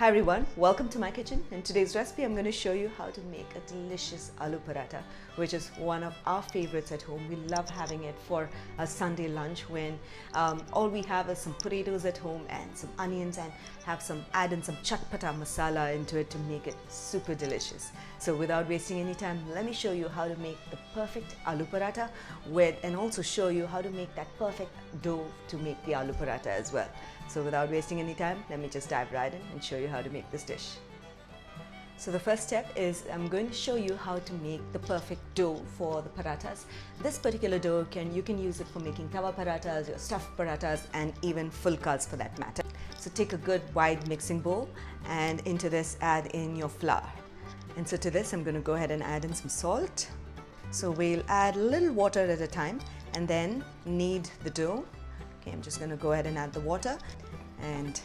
Hi everyone, welcome to my kitchen. In today's recipe I'm going to show you how to make a delicious aloo paratha, which is one of our favorites at home. We love having it for a Sunday lunch when all we have is some potatoes at home and some onions, and add in some chatpata masala into it to make it super delicious. So without wasting any time, let me show you how to make the perfect aloo paratha and also show you how to make that perfect dough to make the aloo paratha as well. So without wasting any time, let me just dive right in and show you how to make this dish. So the first step is I'm going to show you how to make the perfect dough for the parathas. This particular dough, you can use it for making tawa parathas, your stuffed parathas, and even fulkas for that matter. So take a good wide mixing bowl, and into this add in your flour. And so to this I'm going to go ahead and add in some salt. So we'll add a little water at a time and then knead the dough. Okay, I'm just going to go ahead and add the water and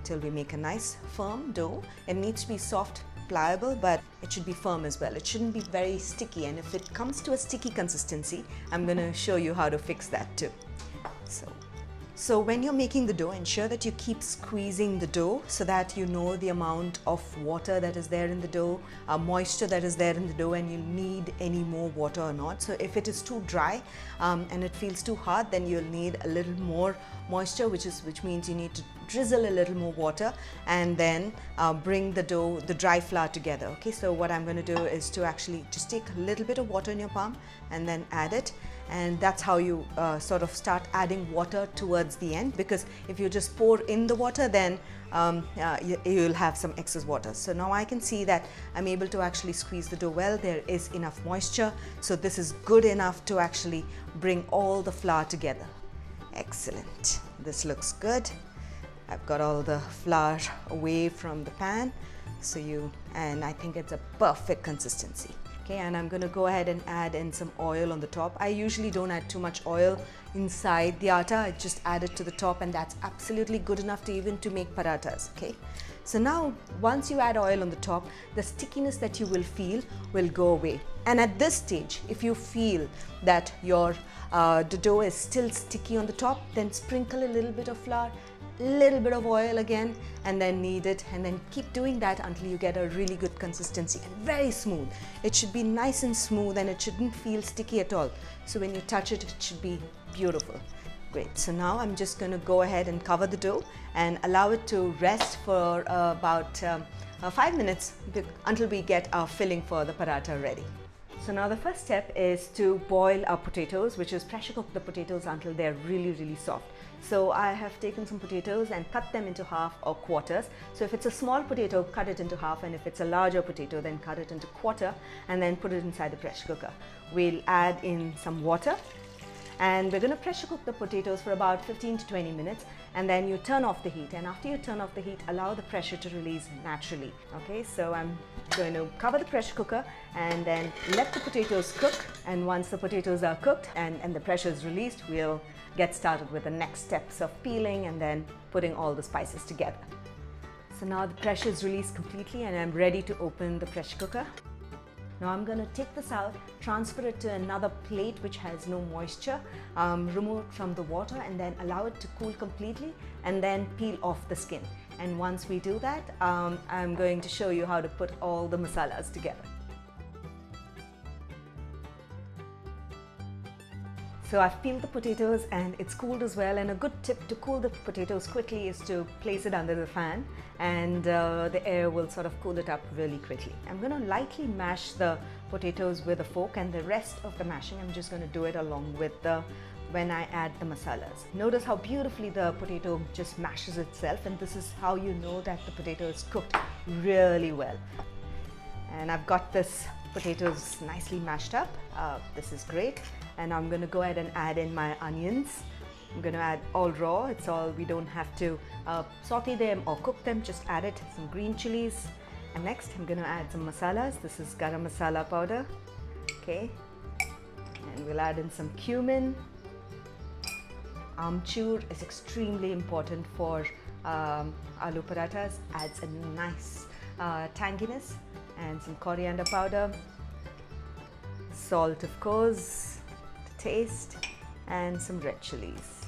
till we make a nice firm dough. It needs to be soft, pliable, but it should be firm as well. It shouldn't be very sticky, and if it comes to a sticky consistency, I'm going to show you how to fix that too. So when you're making the dough, ensure that you keep squeezing the dough so that you know the amount of water that is there in the dough, moisture that is there in the dough, and you need any more water or not. So if it is too dry and it feels too hard, then you'll need a little more moisture, which means you need to drizzle a little more water and then bring the dry flour together. Okay, so what I'm going to do is to actually just take a little bit of water in your palm and then add it. And that's how you sort of start adding water towards the end, because if you just pour in the water, then you'll have some excess water. So now I can see that I'm able to actually squeeze the dough well. There is enough moisture, so this is good enough to actually bring all the flour together. Excellent. This looks good. I've got all the flour away from the pan, and I think it's a perfect consistency. Okay, and I'm going to go ahead and add in some oil on the top. I usually don't add too much oil inside the atta. I just add it to the top, and that's absolutely good enough to make parathas. Okay, so now once you add oil on the top, the stickiness that you will feel will go away. And at this stage, if you feel that the dough is still sticky on the top, then sprinkle a little bit of flour, little bit of oil again, and then knead it, and then keep doing that until you get a really good consistency and very smooth. It should be nice and smooth, and it shouldn't feel sticky at all. So when you touch it, it should be beautiful. Great. So now I'm just going to go ahead and cover the dough and allow it to rest for about 5 minutes until we get our filling for the paratha ready. So now the first step is to boil our potatoes, which is pressure cook the potatoes until they're really soft. So I have taken some potatoes and cut them into half or quarters. So if it's a small potato, cut it into half, and if it's a larger potato, then cut it into quarter and then put it inside the pressure cooker. We'll add in some water, and we're going to pressure cook the potatoes for about 15 to 20 minutes, and then you turn off the heat. And after you turn off the heat, allow the pressure to release naturally. Okay, so I'm going to cover the pressure cooker and then let the potatoes cook. And once the potatoes are cooked and the pressure is released, we'll get started with the next steps of peeling and then putting all the spices together. So now the pressure is released completely, and I'm ready to open the pressure cooker. Now I'm going to take this out, transfer it to another plate which has no moisture, remove it from the water, and then allow it to cool completely, and then peel off the skin. And once we do that, I'm going to show you how to put all the masalas together. So I've peeled the potatoes and it's cooled as well, and a good tip to cool the potatoes quickly is to place it under the fan, and the air will sort of cool it up really quickly. I'm going to lightly mash the potatoes with a fork, and the rest of the mashing I'm just going to do it along with when I add the masalas. Notice how beautifully the potato just mashes itself, and this is how you know that the potato is cooked really well. And I've got this potatoes nicely mashed up. This is great. And I'm going to go ahead and add in my onions. I'm going to add all raw. We don't have to saute them or cook them, just add it. Some green chilies. And next I'm going to add some masalas. This is garam masala powder. Okay. And we'll add in some cumin. Amchur is extremely important for aloo parathas. Adds a nice tanginess. And some coriander powder. Salt, of course, to taste, and some red chilies.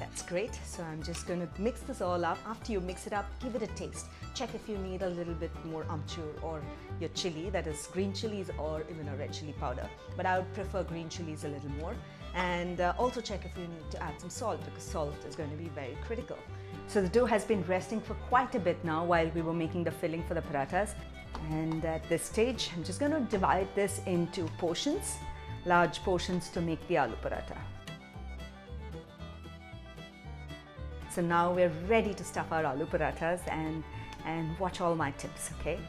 That's great. So I'm just going to mix this all up. After you mix it up, give it a taste. Check if you need a little bit more amchur or your chili, that is green chilies or even a red chili powder. But I would prefer green chilies a little more. And also check if you need to add some salt, because salt is going to be very critical. So the dough has been resting for quite a bit now while we were making the filling for the parathas. And at this stage, I'm just going to divide this into portions, large portions to make the aloo paratha. So now we're ready to stuff our aloo parathas and watch all my tips, okay?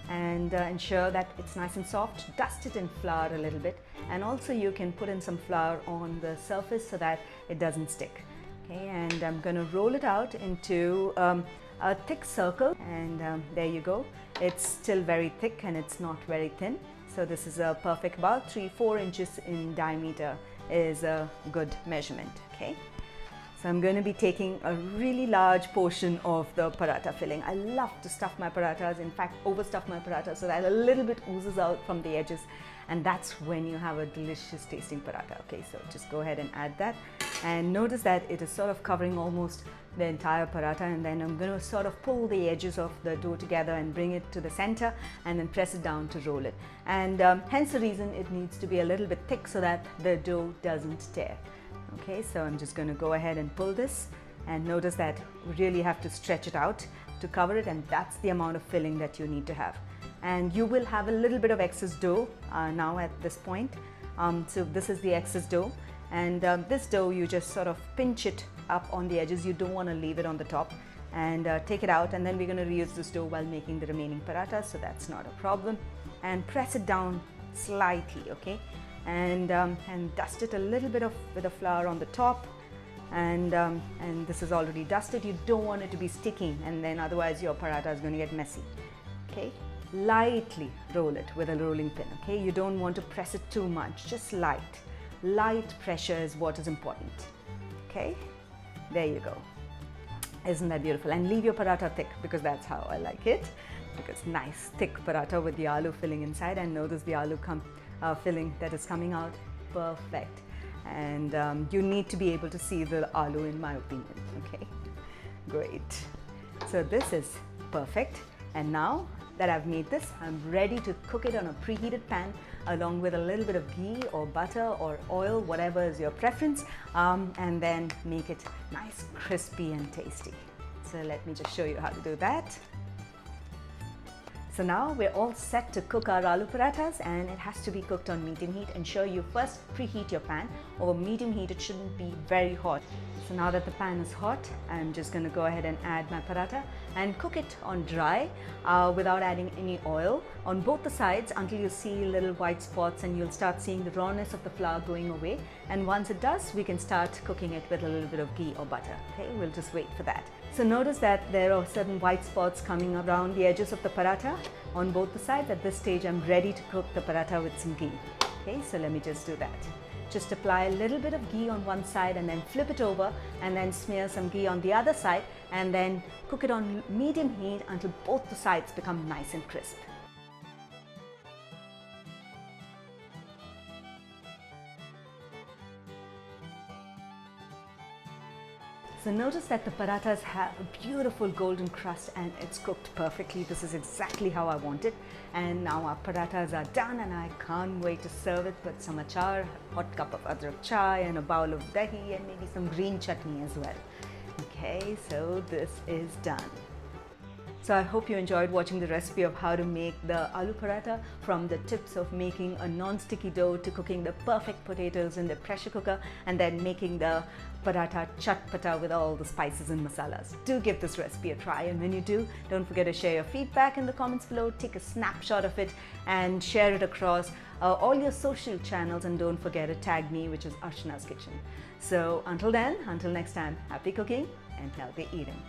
And ensure that it's nice and soft. Dust it in flour a little bit, and also you can put in some flour on the surface so that it doesn't stick. Okay, and I'm going to roll it out into a thick circle, and there you go. It's still very thick and it's not very thin. So this is a perfect, about 3-4 inches in diameter is a good measurement. Okay. So I'm going to be taking a really large portion of the paratha filling. I love to stuff my parathas, in fact overstuff my parathas so that a little bit oozes out from the edges, and that's when you have a delicious tasting paratha. Okay, so just go ahead and add that, and notice that it is sort of covering almost the entire paratha, and then I'm going to sort of pull the edges of the dough together and bring it to the center and then press it down to roll it. And hence the reason it needs to be a little bit thick so that the dough doesn't tear. Okay, so I'm just going to go ahead and pull this, and notice that we really have to stretch it out to cover it, and that's the amount of filling that you need to have. And you will have a little bit of excess dough now at this point. So this is the excess dough, and this dough you just sort of pinch it up on the edges. You don't want to leave it on the top, and take it out, and then we're going to reuse this dough while making the remaining parathas, so that's not a problem. And press it down slightly, okay? And dust it a little bit with the flour on the top, and this is already dusted. You don't want it to be sticking, and then otherwise your paratha is going to get messy. Okay, lightly roll it with a rolling pin. Okay, you don't want to press it too much, just light pressure is what is important. Okay, there you go. Isn't that beautiful? And leave your paratha thick, because that's how I like it, because nice thick paratha with the aloo filling inside, and notice the aloo filling that is coming out perfect. And you need to be able to see the aloo, in my opinion. Okay, great. So this is perfect, and now that I've made this, I'm ready to cook it on a preheated pan along with a little bit of ghee or butter or oil, whatever is your preference, and then make it nice, crispy and tasty. So let me just show you how to do that. So now we're all set to cook our aloo parathas, and it has to be cooked on medium heat. Ensure you first preheat your pan. Over medium heat, it shouldn't be very hot. So now that the pan is hot, I'm just going to go ahead and add my paratha and cook it on dry without adding any oil on both the sides until you see little white spots, and you'll start seeing the rawness of the flour going away. And once it does, we can start cooking it with a little bit of ghee or butter. Okay, we'll just wait for that. So notice that there are certain white spots coming around the edges of the paratha on both the sides. At this stage, I'm ready to cook the paratha with some ghee. Okay, so let me just do that. Just apply a little bit of ghee on one side and then flip it over, and then smear some ghee on the other side, and then cook it on medium heat until both the sides become nice and crisp. So notice that the parathas have a beautiful golden crust, and it's cooked perfectly. This is exactly how I want it. And now our parathas are done, and I can't wait to serve it with some achar, hot cup of adrak chai, and a bowl of dahi, and maybe some green chutney as well. Okay, so this is done. So I hope you enjoyed watching the recipe of how to make the aloo paratha, from the tips of making a non-sticky dough to cooking the perfect potatoes in the pressure cooker, and then making the paratha chatpata with all the spices and masalas. Do give this recipe a try, and when you do, don't forget to share your feedback in the comments below. Take a snapshot of it and share it across all your social channels, and don't forget to tag me, which is Archana's Kitchen. So until then, until next time, happy cooking and healthy eating.